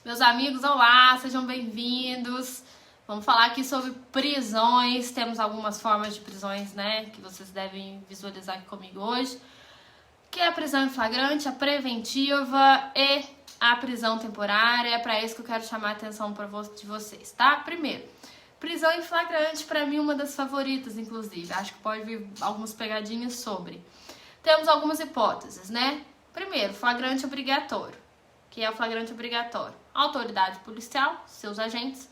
Meus amigos, olá, sejam bem-vindos. Vamos falar aqui sobre prisões. Temos algumas formas de prisões, né, que vocês devem visualizar aqui comigo hoje, que é a prisão em flagrante, a preventiva e a prisão temporária. É para isso que eu quero chamar a atenção de vocês, tá? Primeiro, prisão em flagrante, para mim, uma das favoritas, inclusive. Acho que pode vir algumas pegadinhas sobre. Temos algumas hipóteses, né? Primeiro, flagrante obrigatório, que é o flagrante obrigatório. A autoridade policial, seus agentes,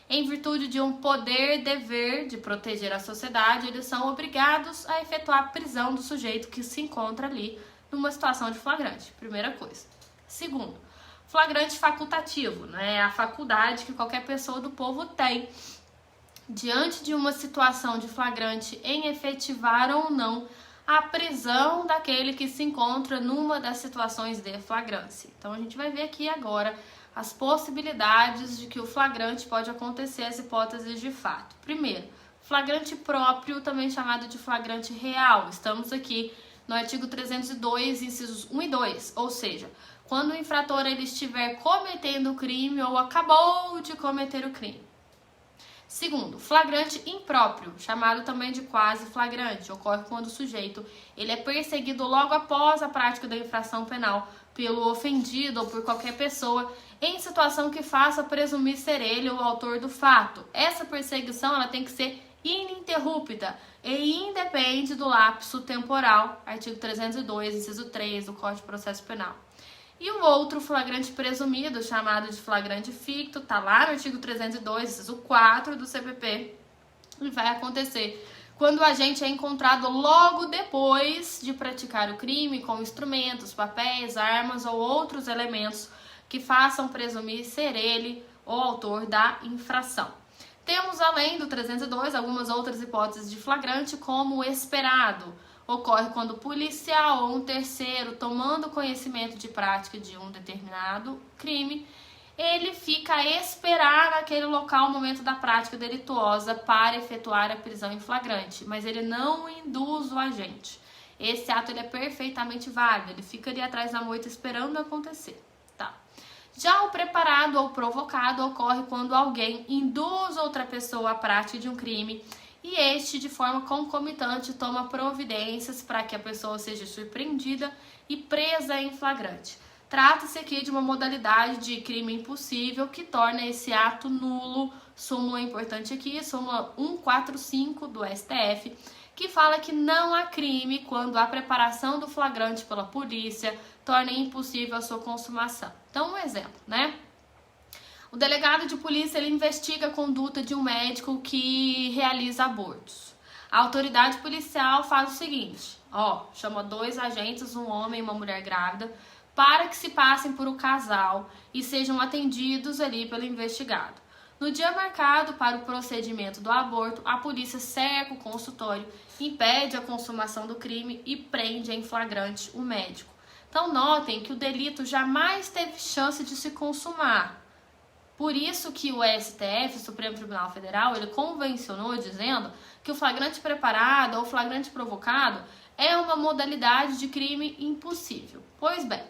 em virtude de um poder-dever de proteger a sociedade, eles são obrigados a efetuar a prisão do sujeito que se encontra ali numa situação de flagrante. Primeira coisa. Segundo, flagrante facultativo, né? A faculdade que qualquer pessoa do povo tem diante de uma situação de flagrante em efetivar ou não a prisão daquele que se encontra numa das situações de flagrância. Então a gente vai ver aqui agora as possibilidades de que o flagrante pode acontecer, as hipóteses de fato. Primeiro, flagrante próprio, também chamado de flagrante real. Estamos aqui no artigo 302, incisos 1 e 2, ou seja, quando o infrator ele estiver cometendo o crime ou acabou de cometer o crime. Segundo, flagrante impróprio, chamado também de quase flagrante, ocorre quando o sujeito ele é perseguido logo após a prática da infração penal pelo ofendido ou por qualquer pessoa em situação que faça presumir ser ele o autor do fato. Essa perseguição ela tem que ser ininterrupta e independe do lapso temporal, artigo 302, inciso 3 do Código de Processo Penal. E o outro flagrante presumido, chamado de flagrante ficto, está lá no artigo 302, inciso 4 do CPP, e vai acontecer quando o agente é encontrado logo depois de praticar o crime com instrumentos, papéis, armas ou outros elementos que façam presumir ser ele o autor da infração. Temos, além do 302, algumas outras hipóteses de flagrante, como o esperado. Ocorre quando o policial ou um terceiro, tomando conhecimento de prática de um determinado crime, ele fica a esperar naquele local o momento da prática delituosa para efetuar a prisão em flagrante, mas ele não induz o agente. Esse ato ele é perfeitamente válido, ele fica ali atrás da moita esperando acontecer. Tá? Já o preparado ou provocado ocorre quando alguém induz outra pessoa à prática de um crime e este, de forma concomitante, toma providências para que a pessoa seja surpreendida e presa em flagrante. Trata-se aqui de uma modalidade de crime impossível que torna esse ato nulo. Súmula importante aqui, súmula 145 do STF, que fala que não há crime quando a preparação do flagrante pela polícia torna impossível a sua consumação. Então, um exemplo, né? O delegado de polícia ele investiga a conduta de um médico que realiza abortos. A autoridade policial faz o seguinte, chama 2 agentes, um homem e uma mulher grávida, para que se passem por um casal e sejam atendidos ali pelo investigado. No dia marcado para o procedimento do aborto, a polícia cerca o consultório, impede a consumação do crime e prende em flagrante o médico. Então notem que o delito jamais teve chance de se consumar. Por isso que o STF, o Supremo Tribunal Federal, ele convencionou dizendo que o flagrante preparado ou flagrante provocado é uma modalidade de crime impossível. Pois bem,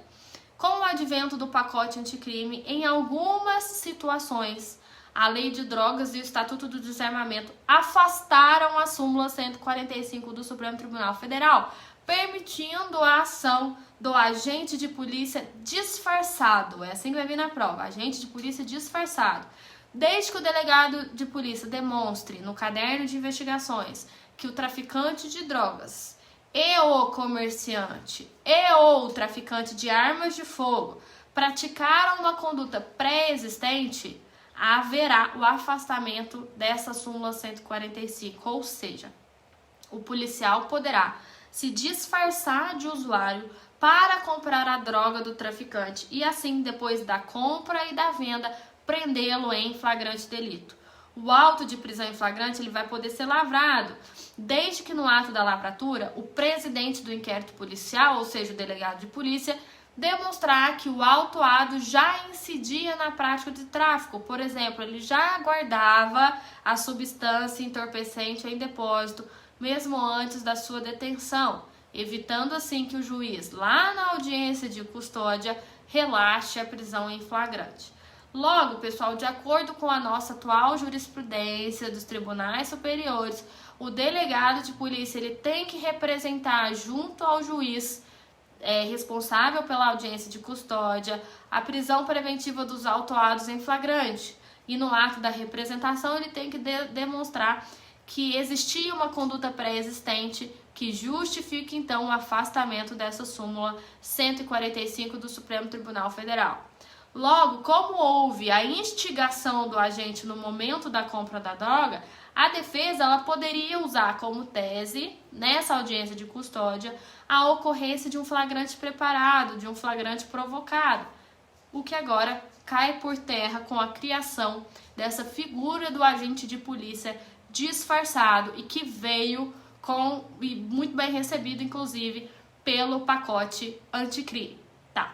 com o advento do pacote anticrime, em algumas situações, a Lei de Drogas e o Estatuto do Desarmamento afastaram a súmula 145 do Supremo Tribunal Federal, permitindo a ação do agente de polícia disfarçado. É assim que vai vir na prova, agente de polícia disfarçado. Desde que o delegado de polícia demonstre no caderno de investigações que o traficante de drogas e o comerciante e ou o traficante de armas de fogo praticaram uma conduta pré-existente, haverá o afastamento dessa súmula 145, ou seja, o policial poderá se disfarçar de usuário para comprar a droga do traficante e assim, depois da compra e da venda, prendê-lo em flagrante delito. O auto de prisão em flagrante ele vai poder ser lavrado, desde que no ato da lavratura, o presidente do inquérito policial, ou seja, o delegado de polícia, demonstrar que o autuado já incidia na prática de tráfico. Por exemplo, ele já guardava a substância entorpecente em depósito, mesmo antes da sua detenção, evitando assim que o juiz, lá na audiência de custódia, relaxe a prisão em flagrante. Logo, pessoal, de acordo com a nossa atual jurisprudência dos tribunais superiores, o delegado de polícia ele tem que representar junto ao juiz responsável pela audiência de custódia a prisão preventiva dos autuados em flagrante. E no ato da representação ele tem que demonstrar que existia uma conduta pré-existente que justifique então o afastamento dessa súmula 145 do Supremo Tribunal Federal. Logo, como houve a instigação do agente no momento da compra da droga, a defesa ela poderia usar como tese, nessa audiência de custódia, a ocorrência de um flagrante preparado, de um flagrante provocado, o que agora cai por terra com a criação dessa figura do agente de polícia disfarçado e que veio e muito bem recebido, inclusive, pelo pacote anticrime. Tá.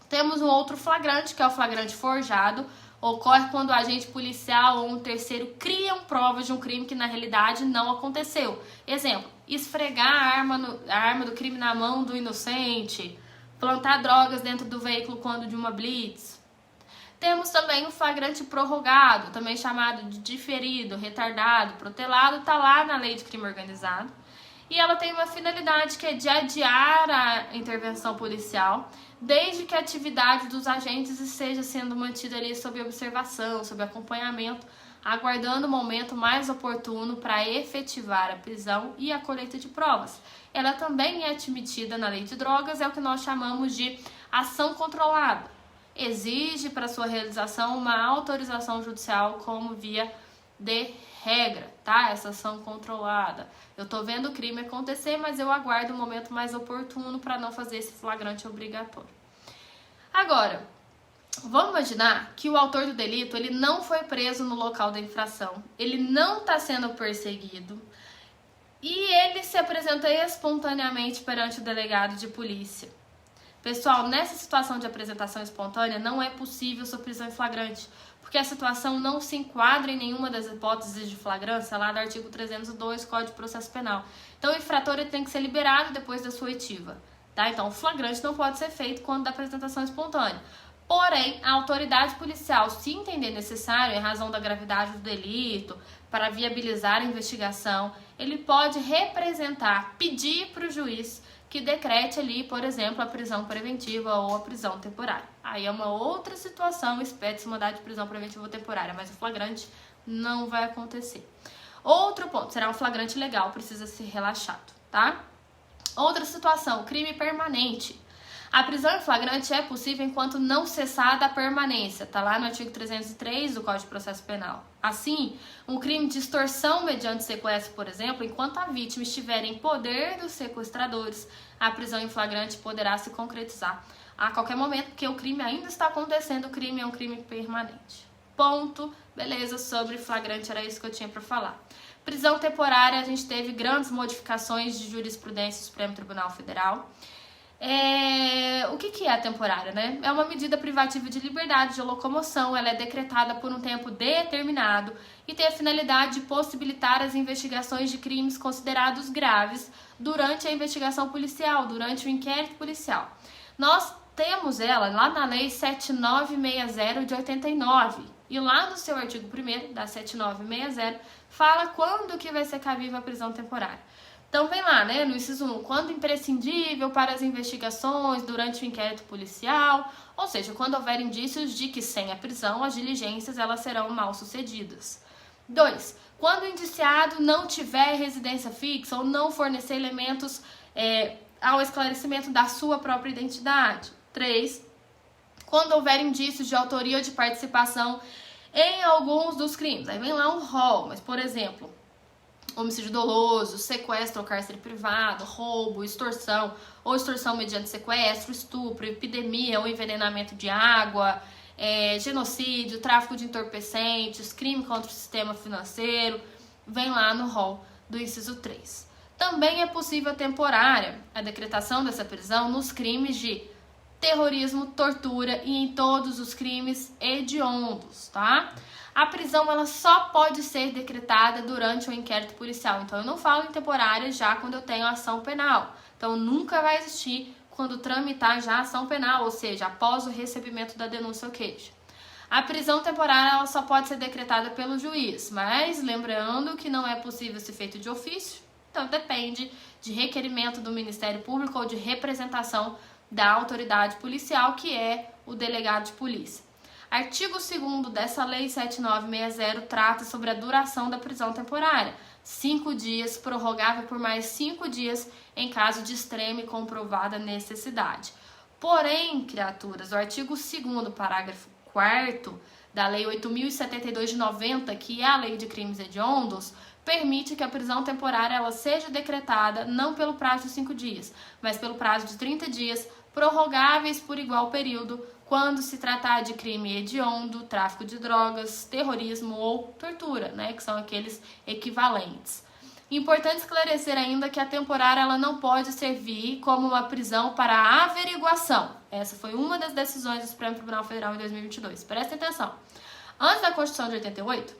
Temos um outro flagrante, que é o flagrante forjado. Ocorre quando o agente policial ou um terceiro criam provas de um crime que na realidade não aconteceu. Exemplo, esfregar a arma do crime na mão do inocente, plantar drogas dentro do veículo quando de uma blitz. Temos também o flagrante prorrogado, também chamado de diferido, retardado, protelado, está lá na lei de crime organizado. E ela tem uma finalidade que é de adiar a intervenção policial, desde que a atividade dos agentes esteja sendo mantida ali sob observação, sob acompanhamento, aguardando o momento mais oportuno para efetivar a prisão e a colheita de provas. Ela também é admitida na lei de drogas, é o que nós chamamos de ação controlada. Exige para sua realização uma autorização judicial como via de regra, tá? Essa ação controlada. Eu tô vendo o crime acontecer, mas eu aguardo o momento mais oportuno para não fazer esse flagrante obrigatório. Agora, vamos imaginar que o autor do delito ele não foi preso no local da infração, ele não está sendo perseguido e ele se apresenta espontaneamente perante o delegado de polícia. Pessoal, nessa situação de apresentação espontânea não é possível sua prisão em flagrante, porque a situação não se enquadra em nenhuma das hipóteses de flagrância lá do artigo 302 Código de Processo Penal. Então o infrator ele tem que ser liberado depois da sua oitiva, tá? Então o flagrante não pode ser feito quando da apresentação espontânea. Porém, a autoridade policial, se entender necessário, em razão da gravidade do delito, para viabilizar a investigação, ele pode representar, pedir para o juiz que decrete ali, por exemplo, a prisão preventiva ou a prisão temporária. Aí é uma outra situação, expede-se mandado de prisão preventiva ou temporária, mas o flagrante não vai acontecer. Outro ponto, será um flagrante legal, precisa ser relaxado, tá? Outra situação, crime permanente. A prisão em flagrante é possível enquanto não cessada a permanência, tá lá no artigo 303 do Código de Processo Penal. Assim, um crime de extorsão mediante sequestro, por exemplo, enquanto a vítima estiver em poder dos sequestradores, a prisão em flagrante poderá se concretizar a qualquer momento, porque o crime ainda está acontecendo, o crime é um crime permanente. Ponto, beleza, sobre flagrante era isso que eu tinha para falar. Prisão temporária, a gente teve grandes modificações de jurisprudência do Supremo Tribunal Federal. O que é a temporária, né? É uma medida privativa de liberdade de locomoção, ela é decretada por um tempo determinado e tem a finalidade de possibilitar as investigações de crimes considerados graves durante a investigação policial, durante o inquérito policial. Nós temos ela lá na Lei 7960 de 89 e lá no seu artigo 1º da 7960 fala quando que vai ser cabível a prisão temporária. Então vem lá, né, no inciso 1, quando imprescindível para as investigações durante o inquérito policial, ou seja, quando houver indícios de que sem a prisão as diligências elas serão mal sucedidas. 2, quando o indiciado não tiver residência fixa ou não fornecer elementos ao esclarecimento da sua própria identidade. 3, quando houver indícios de autoria ou de participação em alguns dos crimes. Aí vem lá um rol, mas por exemplo, homicídio doloso, sequestro ou cárcere privado, roubo, extorsão ou extorsão mediante sequestro, estupro, epidemia ou envenenamento de água, genocídio, tráfico de entorpecentes, crime contra o sistema financeiro, vem lá no rol do inciso 3. Também é possível temporária a decretação dessa prisão nos crimes de terrorismo, tortura e em todos os crimes hediondos, tá? A prisão ela só pode ser decretada durante o inquérito policial. Então eu não falo em temporária já quando eu tenho ação penal. Então nunca vai existir quando tramitar já a ação penal, ou seja, após o recebimento da denúncia ou queixa. A prisão temporária ela só pode ser decretada pelo juiz, mas lembrando que não é possível ser feito de ofício, então depende de requerimento do Ministério Público ou de representação da autoridade policial, que é o delegado de polícia. Artigo 2º dessa Lei 7960 trata sobre a duração da prisão temporária. 5 dias, prorrogável por mais 5 dias em caso de extrema e comprovada necessidade. Porém, criaturas, o artigo 2º, parágrafo 4º da Lei 8.072 de 90, que é a Lei de Crimes Hediondos, permite que a prisão temporária ela seja decretada não pelo prazo de 5 dias, mas pelo prazo de 30 dias, prorrogáveis por igual período, quando se tratar de crime hediondo, tráfico de drogas, terrorismo ou tortura, né, que são aqueles equivalentes. Importante esclarecer ainda que a temporária ela não pode servir como uma prisão para averiguação. Essa foi uma das decisões do Supremo Tribunal Federal em 2022. Presta atenção. Antes da Constituição de 88,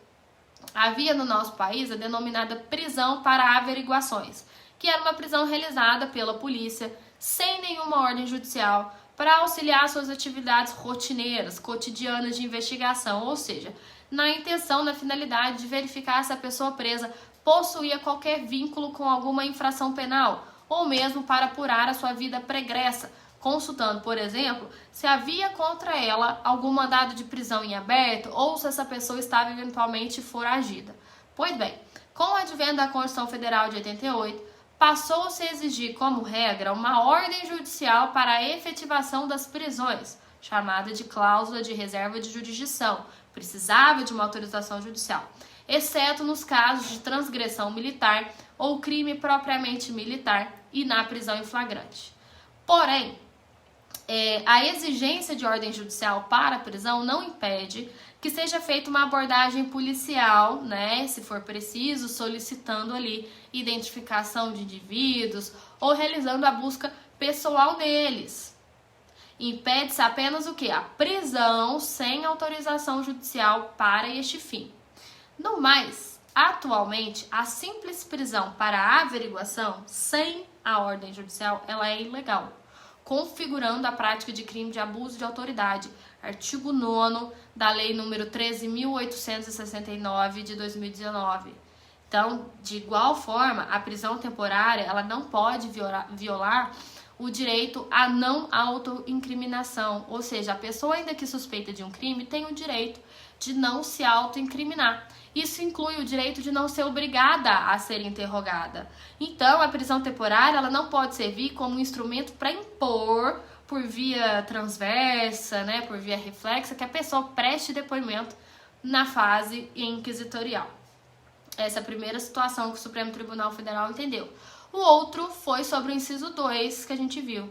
havia no nosso país a denominada prisão para averiguações, que era uma prisão realizada pela polícia sem nenhuma ordem judicial para auxiliar suas atividades rotineiras, cotidianas de investigação, ou seja, na intenção, na finalidade de verificar se a pessoa presa possuía qualquer vínculo com alguma infração penal, ou mesmo para apurar a sua vida pregressa, consultando, por exemplo, se havia contra ela algum mandado de prisão em aberto ou se essa pessoa estava eventualmente foragida. Pois bem, com o advento da Constituição Federal de 88, passou-se a exigir como regra uma ordem judicial para a efetivação das prisões, chamada de cláusula de reserva de jurisdição. Precisava de uma autorização judicial, exceto nos casos de transgressão militar ou crime propriamente militar e na prisão em flagrante. Porém, a exigência de ordem judicial para a prisão não impede que seja feita uma abordagem policial, né, se for preciso, solicitando ali identificação de indivíduos ou realizando a busca pessoal deles. Impede-se apenas o quê? A prisão sem autorização judicial para este fim. No mais, atualmente, a simples prisão para averiguação sem a ordem judicial, ela é ilegal, configurando a prática de crime de abuso de autoridade, artigo 9º da Lei número 13.869 de 2019. Então, de igual forma, a prisão temporária ela não pode violar o direito à não autoincriminação, ou seja, a pessoa ainda que suspeita de um crime tem o direito de não se autoincriminar. Isso inclui o direito de não ser obrigada a ser interrogada. Então, a prisão temporária ela não pode servir como um instrumento para impor, por via transversa, né, por via reflexa, que a pessoa preste depoimento na fase inquisitorial. Essa é a primeira situação que o Supremo Tribunal Federal entendeu. O outro foi sobre o inciso 2 que a gente viu.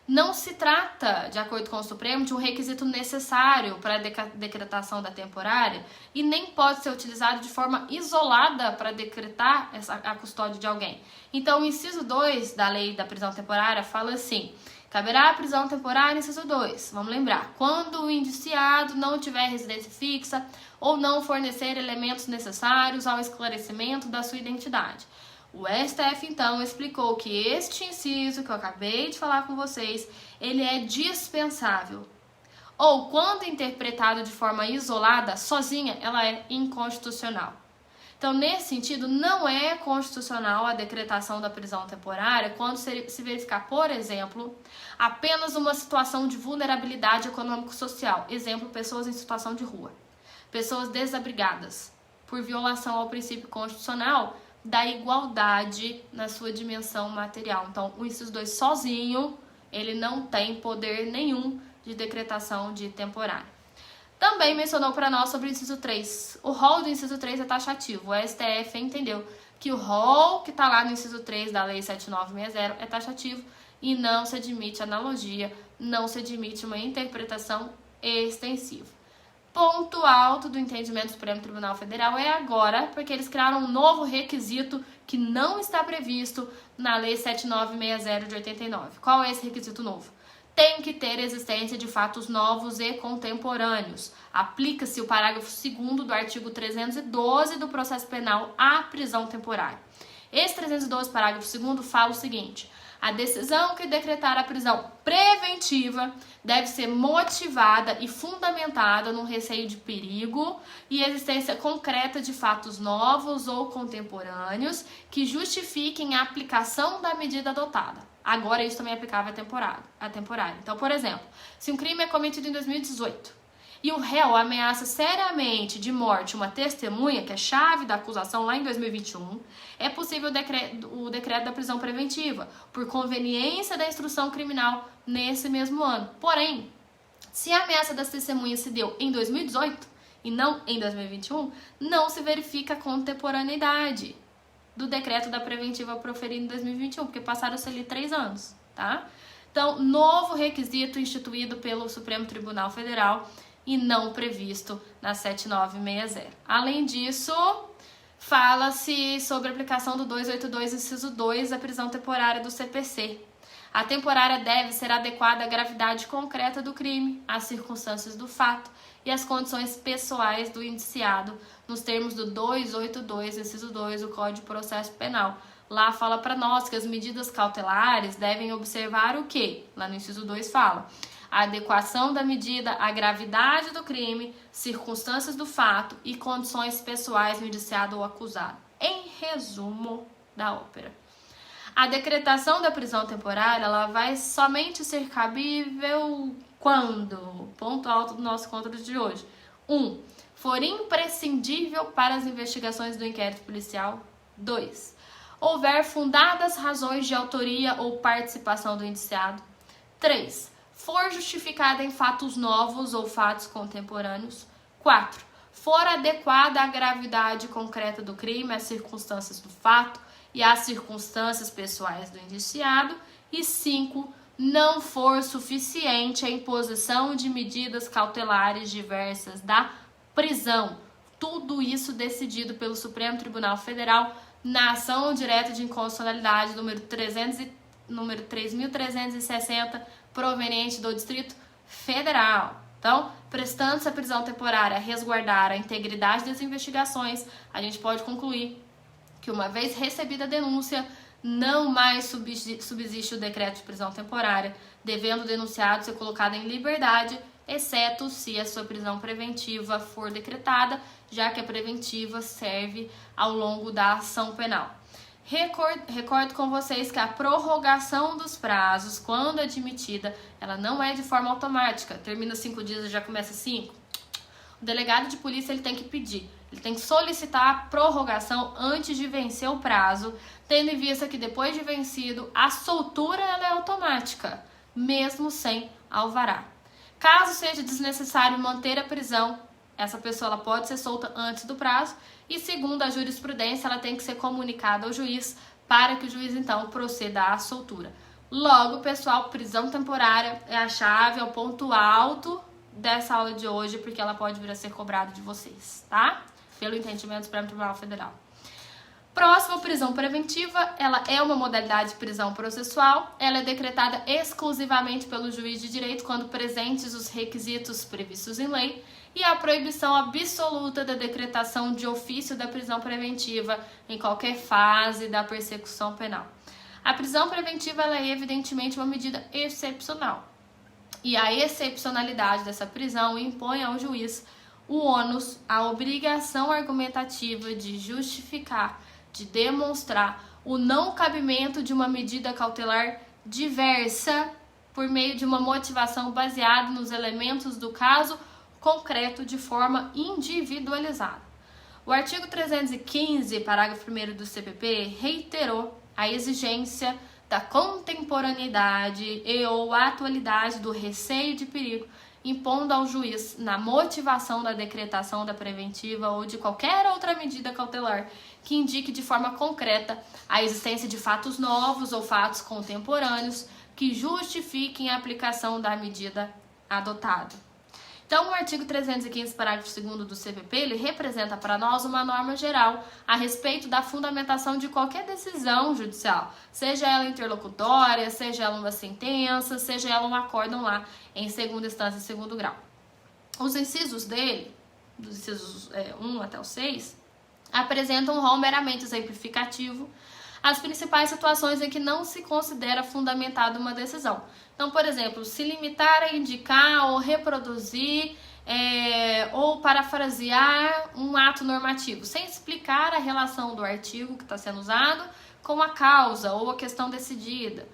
Não se trata, de acordo com o Supremo, de um requisito necessário para a decretação da temporária e nem pode ser utilizado de forma isolada para decretar a custódia de alguém. Então, o inciso 2 da lei da prisão temporária fala assim: caberá a prisão temporária, inciso 2. Vamos lembrar, quando o indiciado não tiver residência fixa ou não fornecer elementos necessários ao esclarecimento da sua identidade. O STF, então, explicou que este inciso que eu acabei de falar com vocês, ele é dispensável. Ou, quando interpretado de forma isolada, sozinha, ela é inconstitucional. Então, nesse sentido, não é constitucional a decretação da prisão temporária quando se verificar, por exemplo, apenas uma situação de vulnerabilidade econômico-social. Exemplo, pessoas em situação de rua. Pessoas desabrigadas por violação ao princípio constitucional da igualdade na sua dimensão material. Então, o inciso 2 sozinho, ele não tem poder nenhum de decretação de temporária. Também mencionou para nós sobre o inciso 3. O rol do inciso 3 é taxativo. O STF entendeu que o rol que está lá no inciso 3 da Lei 7960 é taxativo e não se admite analogia, não se admite uma interpretação extensiva. Ponto alto do entendimento do Supremo Tribunal Federal é agora, porque eles criaram um novo requisito que não está previsto na Lei 7960 de 89. Qual é esse requisito novo? Tem que ter existência de fatos novos e contemporâneos. Aplica-se o parágrafo 2º do artigo 312 do Processo Penal à prisão temporária. Esse 312, parágrafo 2º, fala o seguinte: A decisão que decretar a prisão preventiva deve ser motivada e fundamentada no receio de perigo e existência concreta de fatos novos ou contemporâneos que justifiquem a aplicação da medida adotada. Agora, isso também é aplicável à temporária. Então, por exemplo, se um crime é cometido em 2018 e o réu ameaça seriamente de morte uma testemunha, que é chave da acusação lá em 2021, é possível o decreto da prisão preventiva, por conveniência da instrução criminal nesse mesmo ano. Porém, se a ameaça das testemunhas se deu em 2018 e não em 2021, não se verifica a contemporaneidade do decreto da preventiva proferido em 2021, porque passaram-se ali 3 anos, tá? Então, novo requisito instituído pelo Supremo Tribunal Federal e não previsto na 7960. Além disso, fala-se sobre a aplicação do 282, inciso 2, da prisão temporária do CPC. A temporária deve ser adequada à gravidade concreta do crime, às circunstâncias do fato e às condições pessoais do indiciado, nos termos do 282, inciso 2, do Código de Processo Penal. Lá fala para nós que as medidas cautelares devem observar o quê? Lá no inciso 2 fala: a adequação da medida à gravidade do crime, circunstâncias do fato e condições pessoais do indiciado ou acusado. Em resumo da ópera, a decretação da prisão temporária ela vai somente ser cabível quando, ponto alto do nosso encontro de hoje, 1. For imprescindível para as investigações do inquérito policial. 2. Houver fundadas razões de autoria ou participação do indiciado. 3. For justificada em fatos novos ou fatos contemporâneos. 4. For adequada à gravidade concreta do crime, às circunstâncias do fato e às circunstâncias pessoais do indiciado. E 5. Não for suficiente a imposição de medidas cautelares diversas da prisão. Tudo isso decidido pelo Supremo Tribunal Federal na ação direta de inconstitucionalidade número 3.360, proveniente do Distrito Federal. Então, prestando-se a prisão temporária a resguardar a integridade das investigações, a gente pode concluir que, uma vez recebida a denúncia, não mais subsiste o decreto de prisão temporária, devendo o denunciado ser colocado em liberdade, exceto se a sua prisão preventiva for decretada, já que a preventiva serve ao longo da ação penal. Recordo com vocês que a prorrogação dos prazos, quando admitida, ela não é de forma automática. Termina 5 dias e já começa 5. O delegado de polícia ele tem que pedir, ele tem que solicitar a prorrogação antes de vencer o prazo, tendo em vista que depois de vencido, a soltura ela é automática, mesmo sem alvará. Caso seja desnecessário manter a prisão, essa pessoa ela pode ser solta antes do prazo e, segundo a jurisprudência, ela tem que ser comunicada ao juiz para que o juiz, então, proceda à soltura. Logo, pessoal, prisão temporária é a chave, é o ponto alto dessa aula de hoje, porque ela pode vir a ser cobrada de vocês, tá? Pelo entendimento do Supremo Tribunal Federal. Próxima, prisão preventiva, ela é uma modalidade de prisão processual, ela é decretada exclusivamente pelo juiz de direito quando presentes os requisitos previstos em lei e a proibição absoluta da decretação de ofício da prisão preventiva em qualquer fase da persecução penal. A prisão preventiva ela é evidentemente uma medida excepcional e a excepcionalidade dessa prisão impõe ao juiz o ônus, a obrigação argumentativa de justificar, de demonstrar o não cabimento de uma medida cautelar diversa por meio de uma motivação baseada nos elementos do caso concreto de forma individualizada. O artigo 315, parágrafo 1º do CPP, reiterou a exigência da contemporaneidade e ou atualidade do receio de perigo, impondo ao juiz, na motivação da decretação da preventiva ou de qualquer outra medida cautelar que indique de forma concreta a existência de fatos novos ou fatos contemporâneos que justifiquem a aplicação da medida adotada. Então, o artigo 315, parágrafo 2º do CPP, ele representa para nós uma norma geral a respeito da fundamentação de qualquer decisão judicial, seja ela interlocutória, seja ela uma sentença, seja ela um acórdão lá em segunda instância e segundo grau. Os incisos dele, dos incisos 1 até o 6, apresentam um rol meramente exemplificativo, as principais situações em que não se considera fundamentada uma decisão. Então, por exemplo, se limitar a indicar ou reproduzir ou parafrasear um ato normativo, sem explicar a relação do artigo que está sendo usado com a causa ou a questão decidida.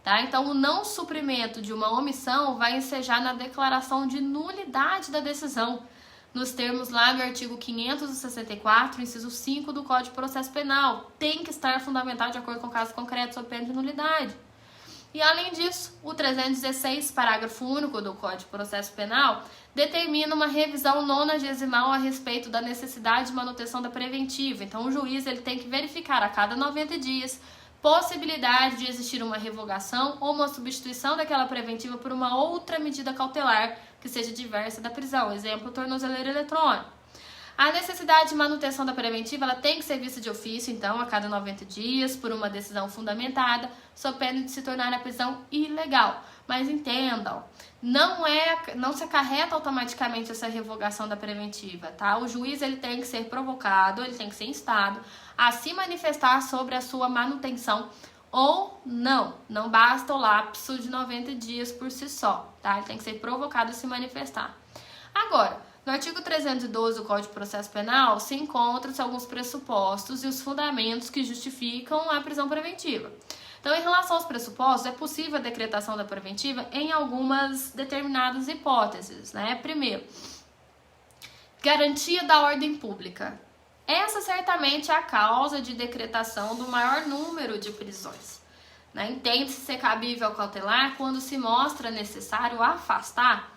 Tá? Então, o não suprimento de uma omissão vai ensejar na declaração de nulidade da decisão, nos termos lá do artigo 564, inciso 5 do Código de Processo Penal. Tem que estar fundamentado de acordo com o caso concreto sob pena de nulidade. E, além disso, o 316, parágrafo único do Código de Processo Penal, determina uma revisão nonagesimal a respeito da necessidade de manutenção da preventiva. Então, o juiz ele tem que verificar a cada 90 dias possibilidade de existir uma revogação ou uma substituição daquela preventiva por uma outra medida cautelar que seja diversa da prisão. Exemplo, tornozeleira eletrônica. A necessidade de manutenção da preventiva ela tem que ser vista de ofício, então, a cada 90 dias, por uma decisão fundamentada, sob pena de se tornar a prisão ilegal. Mas entendam, não se acarreta automaticamente essa revogação da preventiva, tá? O juiz ele tem que ser provocado, ele tem que ser instado a se manifestar sobre a sua manutenção ou não. Não basta o lapso de 90 dias por si só, tá? Ele tem que ser provocado a se manifestar. Agora, no artigo 312 do Código de Processo Penal se encontram-se alguns pressupostos e os fundamentos que justificam a prisão preventiva. Então, em relação aos pressupostos, é possível a decretação da preventiva em algumas determinadas hipóteses, né? Primeiro, garantia da ordem pública. Essa certamente é a causa de decretação do maior número de prisões, né? Entende-se ser cabível cautelar quando se mostra necessário afastar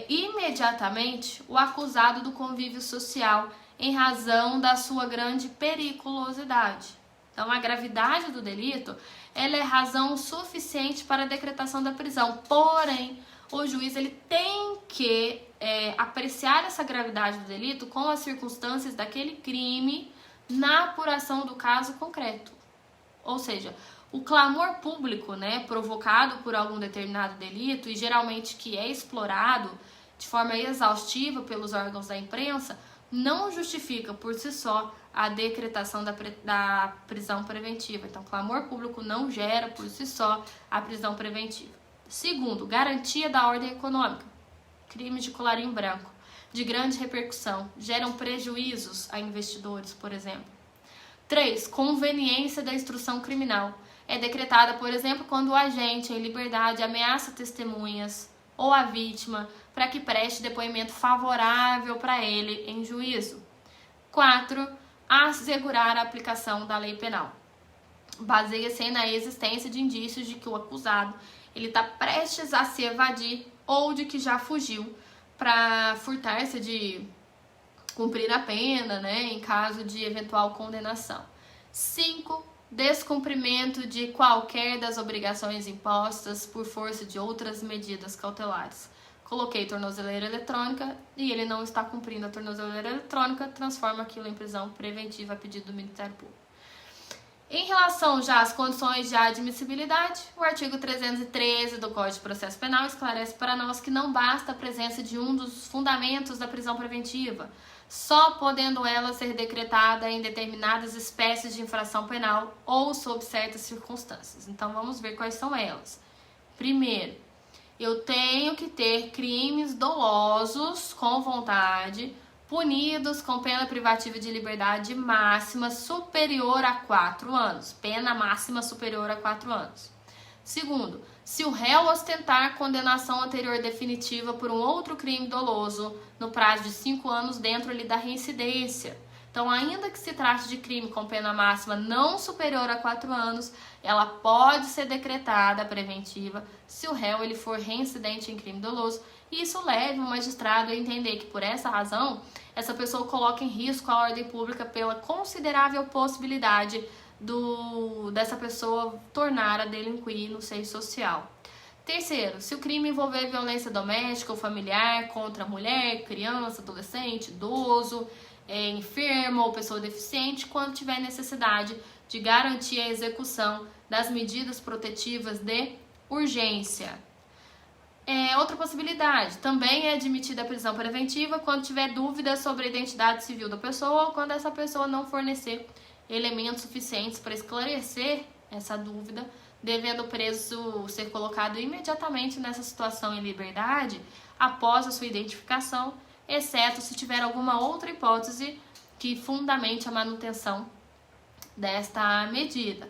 imediatamente o acusado do convívio social em razão da sua grande periculosidade. Então, a gravidade do delito ela é razão suficiente para a decretação da prisão. Porém, o juiz ele tem que apreciar essa gravidade do delito com as circunstâncias daquele crime na apuração do caso concreto. Ou seja, o clamor público, né, provocado por algum determinado delito e geralmente que é explorado de forma exaustiva pelos órgãos da imprensa, não justifica por si só a decretação da prisão preventiva. Então, clamor público não gera por si só a prisão preventiva. Segundo, garantia da ordem econômica. Crimes de colarinho branco, de grande repercussão, geram prejuízos a investidores, por exemplo. 3. Conveniência da instrução criminal. É decretada, por exemplo, quando o agente em liberdade ameaça testemunhas ou a vítima para que preste depoimento favorável para ele em juízo. 4. Assegurar a aplicação da lei penal. Baseia-se na existência de indícios de que o acusado ele está prestes a se evadir ou de que já fugiu para furtar-se de cumprir a pena, né, em caso de eventual condenação. 5. Descumprimento de qualquer das obrigações impostas por força de outras medidas cautelares. Coloquei tornozeleira eletrônica e ele não está cumprindo a tornozeleira eletrônica, transforma aquilo em prisão preventiva a pedido do Ministério Público. Em relação já às condições de admissibilidade, o artigo 313 do Código de Processo Penal esclarece para nós que não basta a presença de um dos fundamentos da prisão preventiva, só podendo ela ser decretada em determinadas espécies de infração penal ou sob certas circunstâncias. Então vamos ver quais são elas. Primeiro, eu tenho que ter crimes dolosos com vontade, punidos com pena privativa de liberdade máxima superior a 4 anos. Pena máxima superior a 4 anos. Segundo, se o réu ostentar condenação anterior definitiva por um outro crime doloso no prazo de 5 anos dentro ali da reincidência. Então, ainda que se trate de crime com pena máxima não superior a 4 anos, ela pode ser decretada preventiva se o réu ele for reincidente em crime doloso. E isso leva o magistrado a entender que, por essa razão, essa pessoa coloca em risco a ordem pública pela considerável possibilidade dessa pessoa tornar a delinquir no seio social. Terceiro, se o crime envolver violência doméstica ou familiar contra mulher, criança, adolescente, idoso, enfermo ou pessoa deficiente, quando tiver necessidade de garantir a execução das medidas protetivas de urgência. Outra possibilidade, também é admitida a prisão preventiva quando tiver dúvidas sobre a identidade civil da pessoa ou quando essa pessoa não fornecer elementos suficientes para esclarecer essa dúvida, devendo o preso ser colocado imediatamente nessa situação em liberdade após a sua identificação, exceto se tiver alguma outra hipótese que fundamente a manutenção desta medida.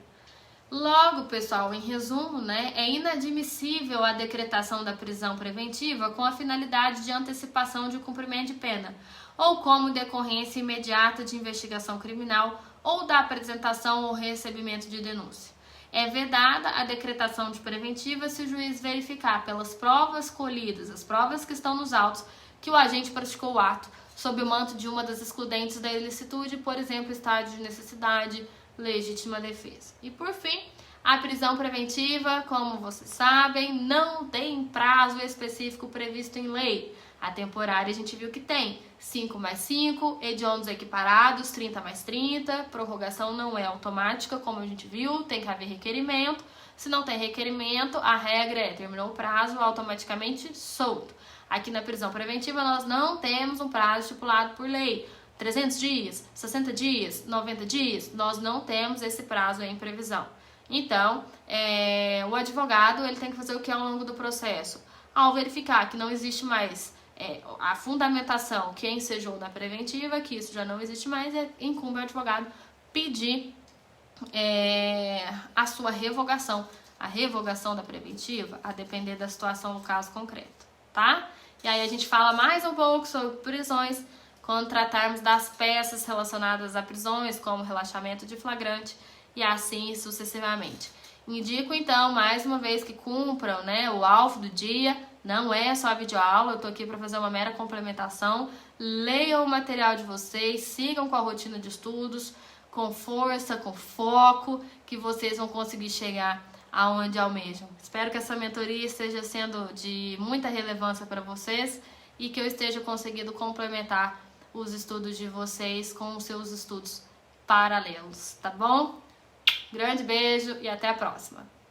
Logo, pessoal, em resumo, é inadmissível a decretação da prisão preventiva com a finalidade de antecipação de cumprimento de pena, ou como decorrência imediata de investigação criminal ou da apresentação ou recebimento de denúncia. É vedada a decretação de preventiva se o juiz verificar pelas provas colhidas, as provas que estão nos autos, que o agente praticou o ato sob o manto de uma das excludentes da ilicitude, por exemplo, estado de necessidade, legítima defesa. E por fim, a prisão preventiva, como vocês sabem, não tem prazo específico previsto em lei. A temporária a gente viu que tem 5 mais 5, hediondos equiparados, 30 mais 30, prorrogação não é automática, como a gente viu, tem que haver requerimento. Se não tem requerimento, a regra é terminou o prazo, automaticamente solto. Aqui na prisão preventiva nós não temos um prazo estipulado por lei. 300 dias, 60 dias, 90 dias, nós não temos esse prazo em previsão. Então, o advogado ele tem que fazer o que ao longo do processo? Ao verificar que não existe mais a fundamentação que ensejou na preventiva, que isso já não existe mais, incumbe ao advogado pedir a sua revogação. A revogação da preventiva, a depender da situação do caso concreto, tá? E aí a gente fala mais um pouco sobre prisões, quando tratarmos das peças relacionadas a prisões, como relaxamento de flagrante e assim sucessivamente. Indico então, mais uma vez, que cumpram o alvo do dia, não é só a videoaula, eu tô aqui para fazer uma mera complementação. Leiam o material de vocês, sigam com a rotina de estudos, com força, com foco, que vocês vão conseguir chegar aonde almejam. Espero que essa mentoria esteja sendo de muita relevância para vocês e que eu esteja conseguindo complementar os estudos de vocês com os seus estudos paralelos, tá bom? Grande beijo e até a próxima!